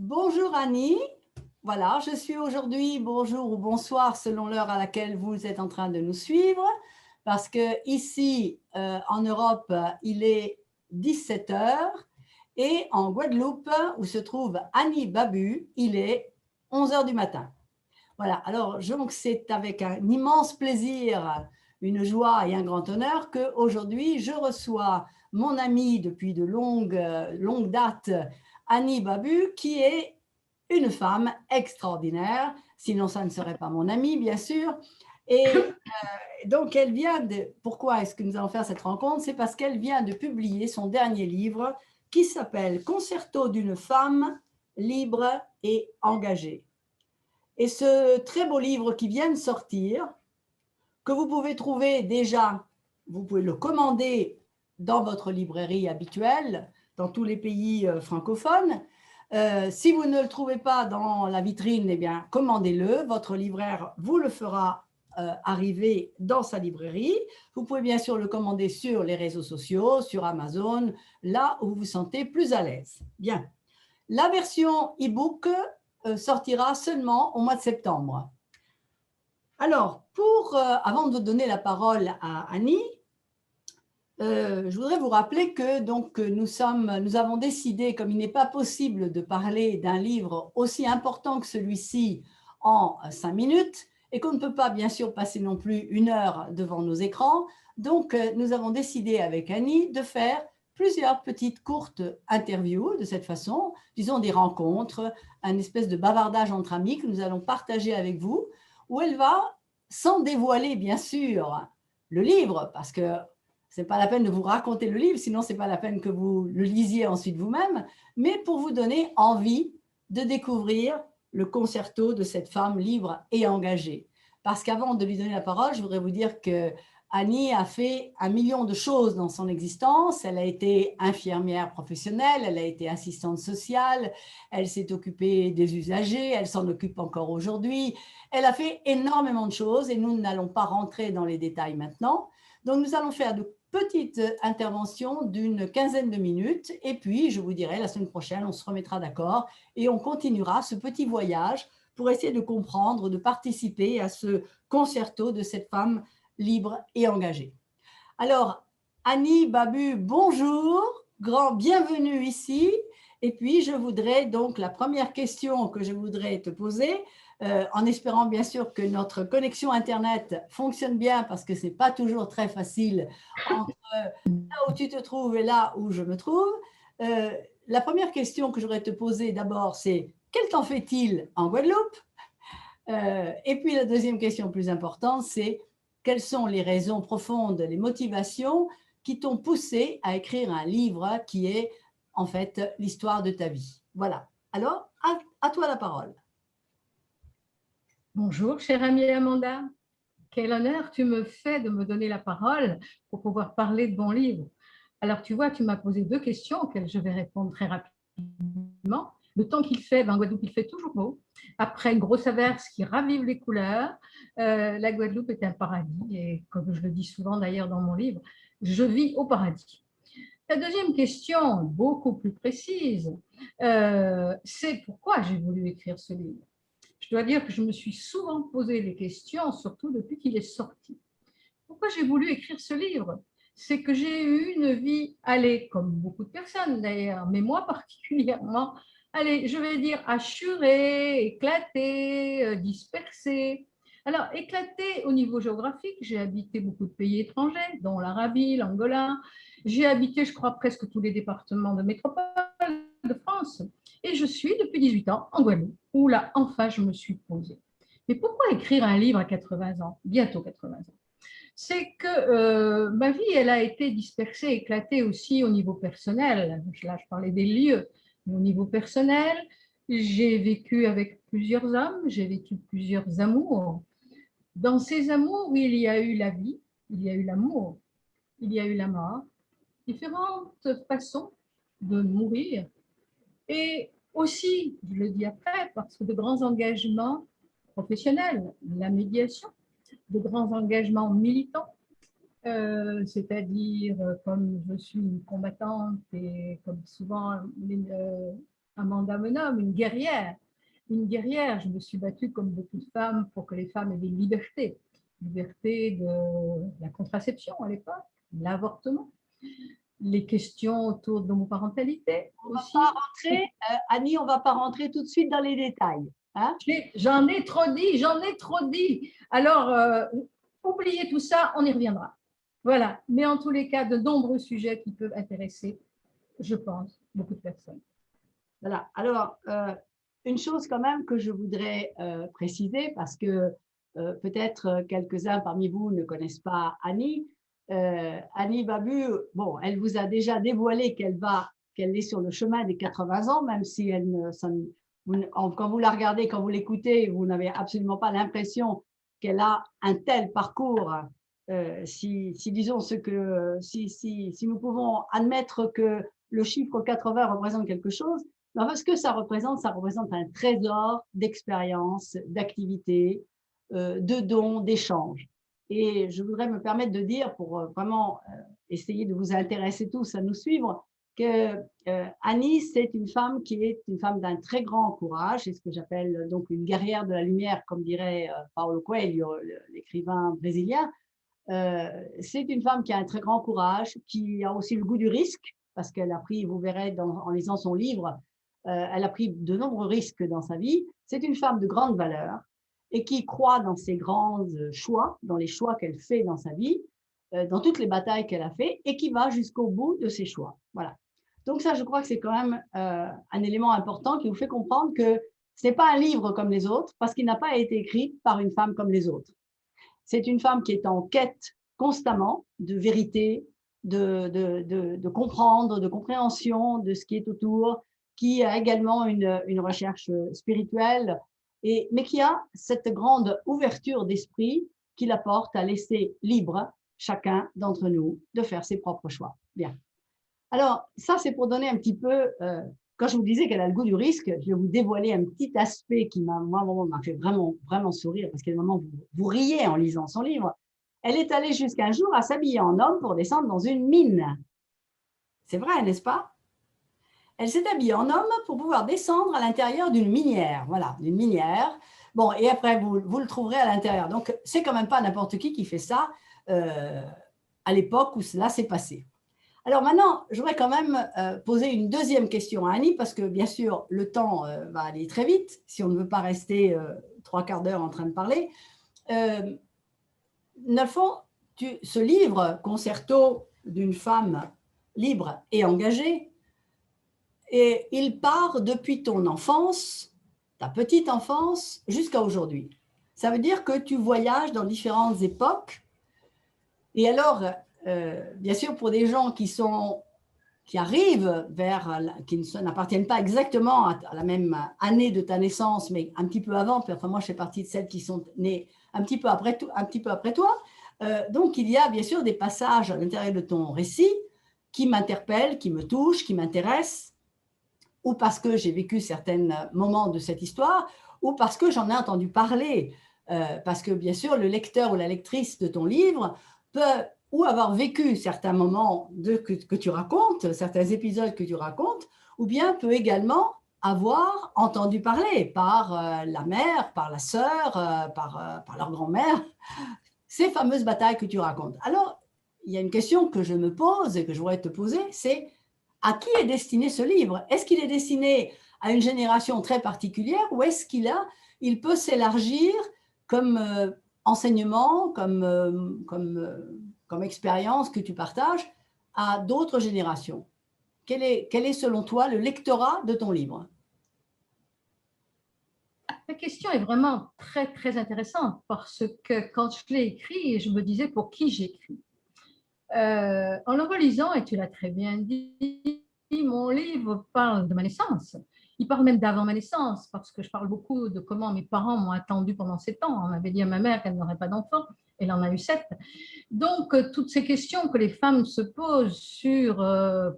Bonjour Annie, voilà, je suis aujourd'hui, bonjour ou bonsoir selon l'heure à laquelle vous êtes en train de nous suivre, parce que ici en Europe, il est 17 heures et en Guadeloupe, où se trouve Annie Babu, il est 11 heures du matin. Voilà, alors donc c'est avec un immense plaisir, une joie et un grand honneur qu'aujourd'hui je reçois mon amie depuis de longues dates, Annie Babu, qui est une femme extraordinaire, sinon ça ne serait pas mon amie, bien sûr. Et donc elle vient de... Pourquoi est-ce que nous allons faire cette rencontre? C'est parce qu'elle vient de publier son dernier livre qui s'appelle Concerto d'une femme libre et engagée. Et ce très beau livre qui vient de sortir, que vous pouvez trouver déjà, vous pouvez le commander dans votre librairie habituelle, dans tous les pays francophones. Si vous ne le trouvez pas dans la vitrine, eh bien, commandez-le. Votre libraire vous le fera arriver dans sa librairie. Vous pouvez bien sûr le commander sur les réseaux sociaux, sur Amazon, là où vous vous sentez plus à l'aise. Bien. La version e-book sortira seulement au mois de septembre. Alors, avant de donner la parole à Annie, je voudrais vous rappeler que donc, nous avons décidé, comme il n'est pas possible de parler d'un livre aussi important que celui-ci en 5 minutes, et qu'on ne peut pas bien sûr passer non plus 1 heure devant nos écrans, donc nous avons décidé avec Annie de faire plusieurs petites courtes interviews de cette façon, disons des rencontres, un espèce de bavardage entre amis que nous allons partager avec vous, où elle va, sans dévoiler bien sûr le livre, parce que ce n'est pas la peine de vous raconter le livre, sinon ce n'est pas la peine que vous le lisiez ensuite vous-même, mais pour vous donner envie de découvrir le concerto de cette femme libre et engagée. Parce qu'avant de lui donner la parole, je voudrais vous dire que Annie a fait 1 million de choses dans son existence. Elle a été infirmière professionnelle, elle a été assistante sociale, elle s'est occupée des usagers, elle s'en occupe encore aujourd'hui. Elle a fait énormément de choses et nous n'allons pas rentrer dans les détails maintenant. Donc, nous allons faire de petites interventions d'une quinzaine de minutes et puis, je vous dirai, la semaine prochaine, on se remettra d'accord et on continuera ce petit voyage pour essayer de comprendre, de participer à ce concerto de cette femme libre et engagée. Alors, Annie Babu, bonjour, grand bienvenue ici. Et puis, je voudrais donc, la première question que je voudrais te poser, en espérant bien sûr que notre connexion Internet fonctionne bien, parce que ce n'est pas toujours très facile entre là où tu te trouves et là où je me trouve. Euh, la première question que j'aurais te poser d'abord, c'est quel temps fait-il en Guadeloupe? Et puis la deuxième question plus importante, c'est quelles sont les raisons profondes, les motivations qui t'ont poussé à écrire un livre qui est en fait l'histoire de ta vie. Voilà. Alors, à toi la parole. Bonjour, chère amie Amanda. Quel honneur tu me fais de me donner la parole pour pouvoir parler de mon livre. Alors, tu vois, tu m'as posé 2 questions auxquelles je vais répondre très rapidement. Le temps qu'il fait, en Guadeloupe, il fait toujours beau. Après une grosse averse qui ravive les couleurs, la Guadeloupe est un paradis. Et comme je le dis souvent d'ailleurs dans mon livre, je vis au paradis. La deuxième question, beaucoup plus précise, c'est pourquoi j'ai voulu écrire ce livre. Je dois dire que je me suis souvent posé des questions, surtout depuis qu'il est sorti. Pourquoi j'ai voulu écrire ce livre? C'est que j'ai eu une vie, allez, comme beaucoup de personnes d'ailleurs, mais moi particulièrement, allez, je vais dire hachurée, éclatée, dispersée. Alors, éclatée au niveau géographique, j'ai habité beaucoup de pays étrangers, dont l'Arabie, l'Angola. J'ai habité, je crois, presque tous les départements de métropole de France. Et je suis depuis 18 ans en Guadeloupe, où là, enfin, je me suis posée. Mais pourquoi écrire un livre à 80 ans, bientôt 80 ans? C'est que ma vie, elle a été dispersée, éclatée aussi au niveau personnel. Là, je parlais des lieux, mais au niveau personnel, j'ai vécu avec plusieurs hommes, j'ai vécu plusieurs amours. Dans ces amours, il y a eu la vie, il y a eu l'amour, il y a eu la mort, différentes façons de mourir. Et aussi, je le dis après, parce que de grands engagements professionnels, la médiation, de grands engagements militants, c'est-à-dire comme je suis une combattante et comme souvent Amanda me nomme une guerrière. Une guerrière, je me suis battue comme beaucoup de femmes pour que les femmes aient des libertés. Liberté de la contraception à l'époque, l'avortement, les questions autour de l'homoparentalité aussi. Annie, on ne va pas rentrer tout de suite dans les détails. Hein? J'en ai trop dit. Alors, oubliez tout ça, on y reviendra. Voilà. Mais en tous les cas, de nombreux sujets qui peuvent intéresser, je pense, beaucoup de personnes. Voilà. Alors, une chose quand même que je voudrais préciser, parce que peut-être quelques-uns parmi vous ne connaissent pas Annie. Annie Babu, bon, elle vous a déjà dévoilé qu'elle est sur le chemin des 80 ans, même si elle quand vous la regardez, quand vous l'écoutez, vous n'avez absolument pas l'impression qu'elle a un tel parcours. Si disons si nous pouvons admettre que le chiffre 80 représente quelque chose, ce que ça représente un trésor d'expérience, d'activité, de dons, d'échanges. Et je voudrais me permettre de dire, pour vraiment essayer de vous intéresser tous à nous suivre, que Annie, c'est une femme qui est une femme d'un très grand courage, c'est ce que j'appelle donc une guerrière de la lumière, comme dirait Paulo Coelho, l'écrivain brésilien. C'est une femme qui a un très grand courage, qui a aussi le goût du risque, parce qu'elle a pris, vous verrez en lisant son livre, elle a pris de nombreux risques dans sa vie. C'est une femme de grande valeur et qui croit dans ses grands choix, dans les choix qu'elle fait dans sa vie, dans toutes les batailles qu'elle a fait et qui va jusqu'au bout de ses choix. Voilà. Donc ça, je crois que c'est quand même un élément important qui vous fait comprendre que ce n'est pas un livre comme les autres parce qu'il n'a pas été écrit par une femme comme les autres. C'est une femme qui est en quête constamment de vérité, de comprendre, de compréhension de ce qui est autour, qui a également une recherche spirituelle, mais qui a cette grande ouverture d'esprit qui la porte à laisser libre chacun d'entre nous de faire ses propres choix. Bien. Alors, ça, c'est pour donner un petit peu, quand je vous disais qu'elle a le goût du risque, je vais vous dévoiler un petit aspect qui m'a fait vraiment, vraiment sourire, parce qu'à un moment, vous riez en lisant son livre. Elle est allée jusqu'un jour à s'habiller en homme pour descendre dans une mine. C'est vrai, n'est-ce pas? Elle s'est habillée en homme pour pouvoir descendre à l'intérieur d'une minière. Voilà, d'une minière. Bon, et après, vous le trouverez à l'intérieur. Donc, c'est quand même pas n'importe qui fait ça à l'époque où cela s'est passé. Alors maintenant, je voudrais quand même poser une deuxième question à Annie, parce que bien sûr, le temps va aller très vite, si on ne veut pas rester 3/4 d'heure en train de parler. Dans le fond, ce livre, Concerto d'une femme libre et engagée, et il part depuis ton enfance, ta petite enfance, jusqu'à aujourd'hui. Ça veut dire que tu voyages dans différentes époques. Et alors, bien sûr, pour des gens qui arrivent qui n'appartiennent pas exactement à la même année de ta naissance, mais un petit peu avant, enfin moi je fais partie de celles qui sont nées un petit peu après toi. Donc il y a bien sûr des passages à l'intérieur de ton récit qui m'interpellent, qui me touchent, qui m'intéressent, ou parce que j'ai vécu certains moments de cette histoire, ou parce que j'en ai entendu parler, parce que bien sûr le lecteur ou la lectrice de ton livre peut ou avoir vécu certains moments que tu racontes, certains épisodes que tu racontes, ou bien peut également avoir entendu parler par la mère, par la sœur, par leur grand-mère, ces fameuses batailles que tu racontes. Alors, il y a une question que je me pose et que je voudrais te poser, c'est à qui est destiné ce livre? Est-ce qu'il est destiné à une génération très particulière ou est-ce il peut s'élargir comme enseignement, comme expérience que tu partages à d'autres générations? Quel est selon toi le lectorat de ton livre? La question est vraiment très, très intéressante parce que quand je l'ai écrit, je me disais pour qui j'écris. En le relisant, et tu l'as très bien dit, mon livre parle de ma naissance. Il parle même d'avant ma naissance, parce que je parle beaucoup de comment mes parents m'ont attendu pendant 7 ans. On avait dit à ma mère qu'elle n'aurait pas d'enfant, elle en a eu 7. Donc, toutes ces questions que les femmes se posent sur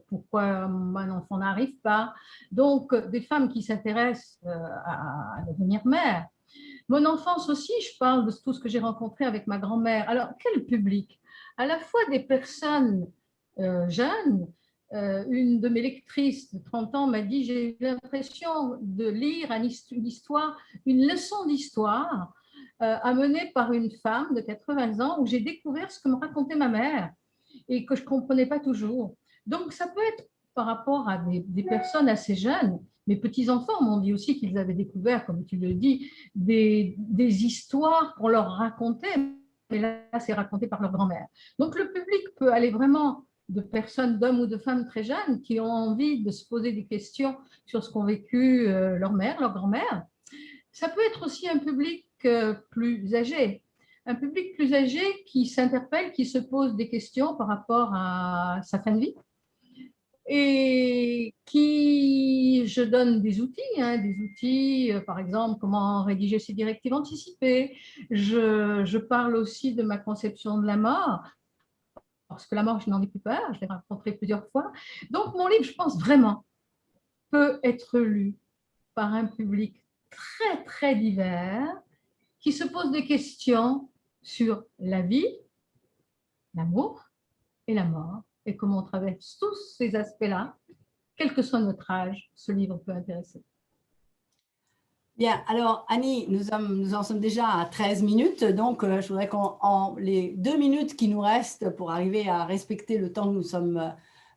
pourquoi un enfant n'arrive pas, donc des femmes qui s'intéressent à devenir mère. Mon enfance aussi, je parle de tout ce que j'ai rencontré avec ma grand-mère. Alors, quel public? À la fois des personnes jeunes, une de mes lectrices de 30 ans m'a dit, j'ai eu l'impression de lire une histoire, une leçon d'histoire amenée par une femme de 80 ans où j'ai découvert ce que me racontait ma mère et que je ne comprenais pas toujours. Donc, ça peut être par rapport à des personnes assez jeunes. Mes petits-enfants m'ont dit aussi qu'ils avaient découvert, comme tu le dis, des histoires qu'on leur racontait, mais là, c'est raconté par leur grand-mère. Donc, le public peut aller vraiment de personnes, d'hommes ou de femmes très jeunes qui ont envie de se poser des questions sur ce qu'ont vécu leur mère, leur grand-mère. Ça peut être aussi un public plus âgé, un public plus âgé qui s'interpelle, qui se pose des questions par rapport à sa fin de vie et qui, je donne des outils, par exemple, comment rédiger ses directives anticipées. Je parle aussi de ma conception de la mort, parce que la mort, je n'en ai plus peur, je l'ai rencontrée plusieurs fois. Donc, mon livre, je pense vraiment, peut être lu par un public très, très divers qui se pose des questions sur la vie, l'amour et la mort, et comment on traverse tous ces aspects-là, quel que soit notre âge, ce livre peut intéresser. Bien, alors Annie, nous en sommes déjà à 13 minutes, donc je voudrais qu'en les 2 minutes qui nous restent pour arriver à respecter le temps que nous sommes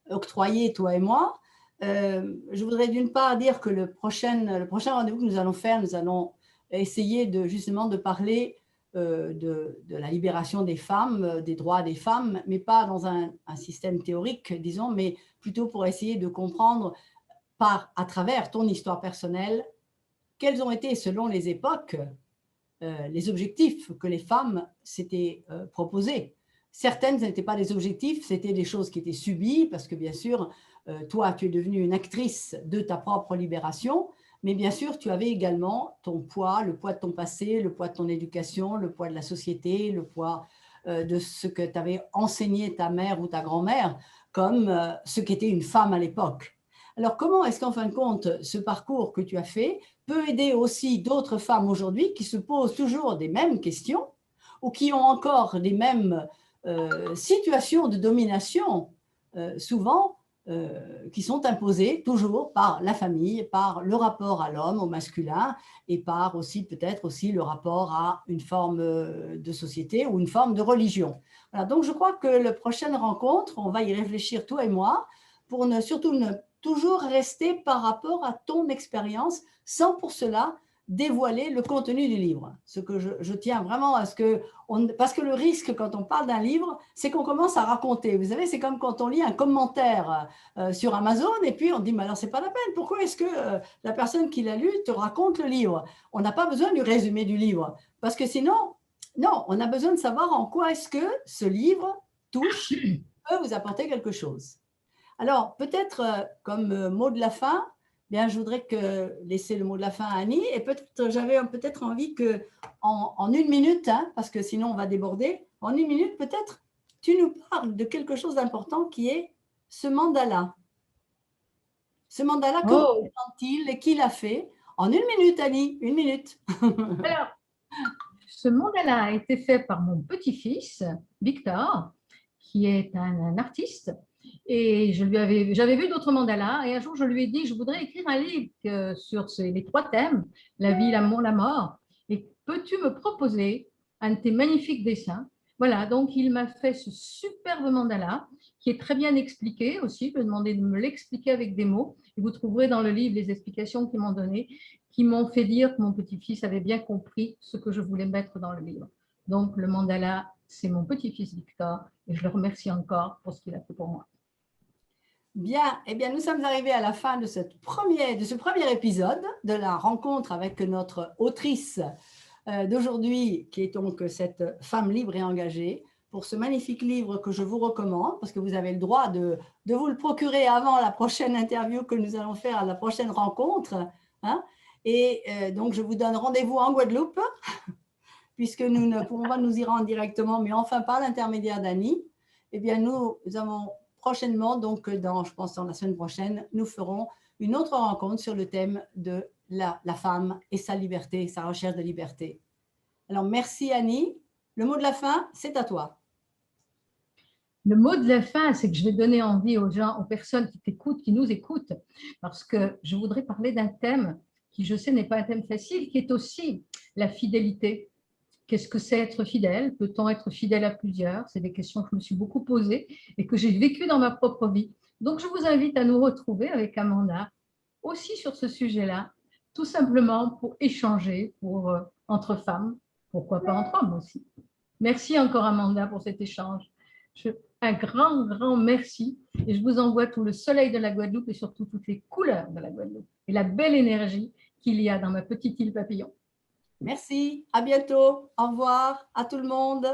octroyés, toi et moi, je voudrais d'une part dire que le prochain rendez-vous que nous allons faire, nous allons essayer justement de parler de la libération des femmes, des droits des femmes, mais pas dans un système théorique, disons, mais plutôt pour essayer de comprendre à travers ton histoire personnelle, quels ont été, selon les époques, les objectifs que les femmes s'étaient proposés. Certaines n'étaient pas des objectifs, c'était des choses qui étaient subies, parce que bien sûr, toi, tu es devenue une actrice de ta propre libération, mais bien sûr, tu avais également ton poids, le poids de ton passé, le poids de ton éducation, le poids de la société, le poids de ce que t'avait enseigné ta mère ou ta grand-mère, comme ce qu'était une femme à l'époque. Alors, comment est-ce qu'en fin de compte, ce parcours que tu as fait peut aider aussi d'autres femmes aujourd'hui qui se posent toujours des mêmes questions ou qui ont encore les mêmes situations de domination, souvent, qui sont imposées toujours par la famille, par le rapport à l'homme, au masculin, et par aussi peut-être aussi le rapport à une forme de société ou une forme de religion. Voilà, donc je crois que la prochaine rencontre, on va y réfléchir, toi et moi, pour surtout ne toujours rester par rapport à ton expérience, sans pour cela dévoiler le contenu du livre. Ce que je tiens vraiment à ce que... parce que le risque quand on parle d'un livre, c'est qu'on commence à raconter. Vous savez, c'est comme quand on lit un commentaire sur Amazon et puis on dit, mais alors c'est pas la peine, pourquoi est-ce que la personne qui l'a lu te raconte le livre? On n'a pas besoin du résumé du livre, parce que sinon, non, on a besoin de savoir en quoi est-ce que ce livre touche, peut vous apporter quelque chose. Alors, peut-être comme mot de la fin, bien, je voudrais laisser le mot de la fin à Annie et j'avais peut-être envie que en 1 minute, hein, parce que sinon on va déborder, en 1 minute peut-être, tu nous parles de quelque chose d'important qui est ce mandala. Ce mandala, comment présente-t-il et qui l'a fait? En 1 minute, Annie, 1 minute. Alors, ce mandala a été fait par mon petit-fils, Victor, qui est un artiste. Et j'avais vu d'autres mandalas. Et un jour, je lui ai dit, je voudrais écrire un livre sur les 3 thèmes, la vie, l'amour, la mort. Et peux-tu me proposer un de tes magnifiques dessins? Voilà, donc il m'a fait ce superbe mandala qui est très bien expliqué aussi. Je lui ai demandé de me l'expliquer avec des mots. Et vous trouverez dans le livre les explications qu'il m'ont données, qui m'ont fait dire que mon petit-fils avait bien compris ce que je voulais mettre dans le livre. Donc, le mandala, c'est mon petit-fils Victor et je le remercie encore pour ce qu'il a fait pour moi. Bien, eh bien, nous sommes arrivés à la fin de ce premier épisode de la rencontre avec notre autrice d'aujourd'hui, qui est donc cette femme libre et engagée, pour ce magnifique livre que je vous recommande, parce que vous avez le droit de vous le procurer avant la prochaine interview que nous allons faire à la prochaine rencontre. Hein, et donc, je vous donne rendez-vous en Guadeloupe, puisque nous ne pourrons pas nous y rendre directement, mais enfin par l'intermédiaire d'Annie. Eh bien, nous avons prochainement, donc je pense dans la semaine prochaine, nous ferons une autre rencontre sur le thème de la femme et sa liberté, sa recherche de liberté. Alors, merci Annie. Le mot de la fin, c'est à toi. Le mot de la fin, c'est que je vais donner envie aux gens, aux personnes qui t'écoutent, qui nous écoutent, parce que je voudrais parler d'un thème qui, je sais, n'est pas un thème facile, qui est aussi la fidélité. Qu'est-ce que c'est être fidèle? Peut-on être fidèle à plusieurs? C'est des questions que je me suis beaucoup posées et que j'ai vécues dans ma propre vie. Donc, je vous invite à nous retrouver avec Amanda aussi sur ce sujet-là, tout simplement pour échanger entre femmes, pourquoi pas entre hommes aussi. Merci encore Amanda pour cet échange. Un grand, grand merci et je vous envoie tout le soleil de la Guadeloupe et surtout toutes les couleurs de la Guadeloupe et la belle énergie qu'il y a dans ma petite île Papillon. Merci, à bientôt, au revoir à tout le monde.